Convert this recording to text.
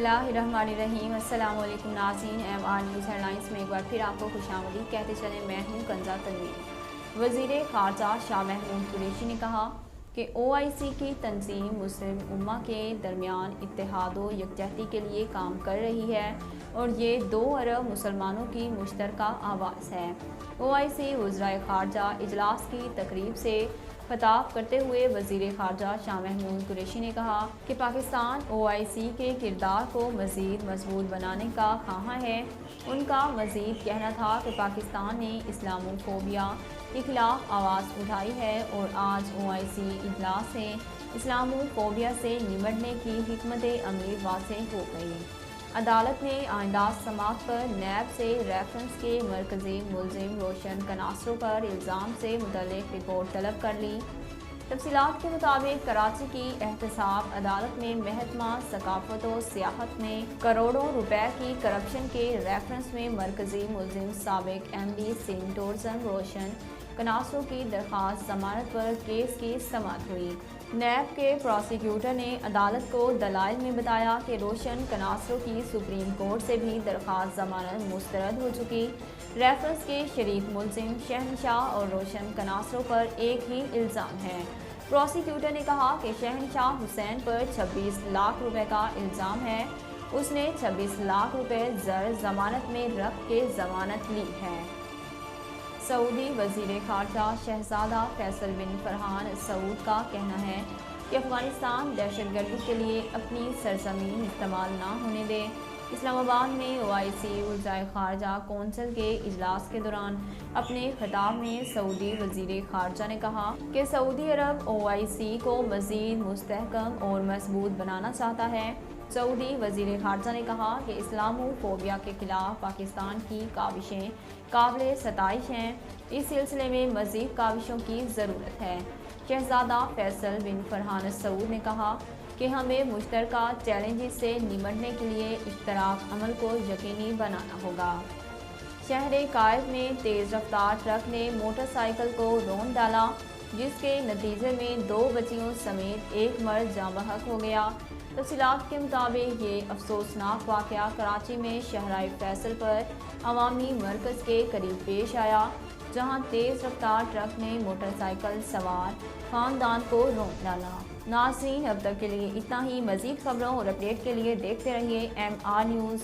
बिस्मिल्लाहिर्रहमानिर्रहीम। अस्सलाम वालेकुम नाज़रीन। MR न्यूज़ हेडलाइंस में एक बार फिर आपको खुशामदीद कहते चलें। मैं हूँ कंजा तनवीर। वज़ीर ख़ारजा शाह महमूद कुरैशी ने कहा कि OIC की तंजीम मुस्लिम उम्मा के दरमियान इत्तेहाद व यकजहती के लिए काम कर रही है और ये 2 अरब मुसलमानों की मुश्तरका आवाज़ है। OIC वज़राए ख़ारजा इजलास की तकरीब से खिताब करते हुए वज़ीर ख़ारजा शाह महमूद कुरैशी ने कहा कि पाकिस्तान OIC के किरदार को मज़ीद मजबूत बनाने का ख़्वाह है। उनका मज़ीद कहना था कि पाकिस्तान ने इस्लामोफोबिया के ख़िलाफ़ आवाज़ उठाई है और आज OIC इजलास से इस्लामोफोबिया से निमटने की हिकमत अमली वाज़ेह हो गई। अदालत ने आइंदा समाअत पर नैब से रेफरेंस के मरकज़ी मुलज़िम रोशन कनासरों पर इल्ज़ाम से मुतल्लिक़ रिपोर्ट तलब कर ली। तफसीलात के मुताबिक कराची की एहतसाब अदालत में महकमा सकाफ़त व सियाहत ने करोड़ों रुपए की करप्शन के रेफरेंस में मरकज़ी मुलज़िम साबिक़ MD सिंध टूरिज़्म रोशन कनासरों की दरख्वास्त जमानत पर केस की समाअत हुई। नैब के प्रोसिक्यूटर ने अदालत को दलाइल में बताया कि रोशन कनासरों की सुप्रीम कोर्ट से भी दरख्वास्त जमानत मुस्तरद हो चुकी। रेफरेंस के शरीक मुलजिम शहनशाह और रोशन कनासरों पर एक ही इल्ज़ाम है। प्रोसिक्यूटर ने कहा कि शहनशाह हुसैन पर 26 लाख रुपए का इल्ज़ाम है। उसने 26 लाख रुपए ज़र जमानत में रख के जमानत ली है। सऊदी वज़ीर ख़ारजा शहज़ादा फैसल बिन फरहान सऊद का कहना है कि अफ़गानिस्तान दहशतगर्दी के लिए अपनी सरज़मीन इस्तेमाल ना होने दे। इस्लामाबाद में OIC वज़राए ख़ारजा कौंसिल के इजलास के दौरान अपने खिताब में सऊदी वज़ीर ख़ारजा ने कहा कि सऊदी अरब OIC को मज़ीद मुस्तहकम और मजबूत बनाना चाहता है। सऊदी वज़ीर ख़ारजा ने कहा कि इस्लामोफोबिया के ख़िलाफ़ पाकिस्तान की काविशें काबिल सताइश हैं। इस सिलसिले में मज़ीद काविशों की ज़रूरत है। शहज़ादा फैसल बिन फरहान सऊद ने कहा कि हमें मुश्तरका चैलेंजेस से निमटने के लिए इश्तराक अमल को यकीनी बनाना होगा। शहर कायद में तेज़ रफ्तार ट्रक ने मोटरसाइकिल को रौंद डाला, जिसके नतीजे में 2 बच्चियों समेत एक मर्द जाँ बहक हो गया। तफसीलात के मुताबिक ये अफसोसनाक वाक़या कराची में शहराए फैसल पर अवामी मरकज़ के करीब पेश आया, जहाँ तेज़ रफ्तार ट्रक ने मोटरसाइकिल सवार ख़ानदान को रौंद डाला। नाज़रीन, अब तक के लिए इतना ही। मज़ीद खबरों और अपडेट के लिए देखते रहिए MR न्यूज़।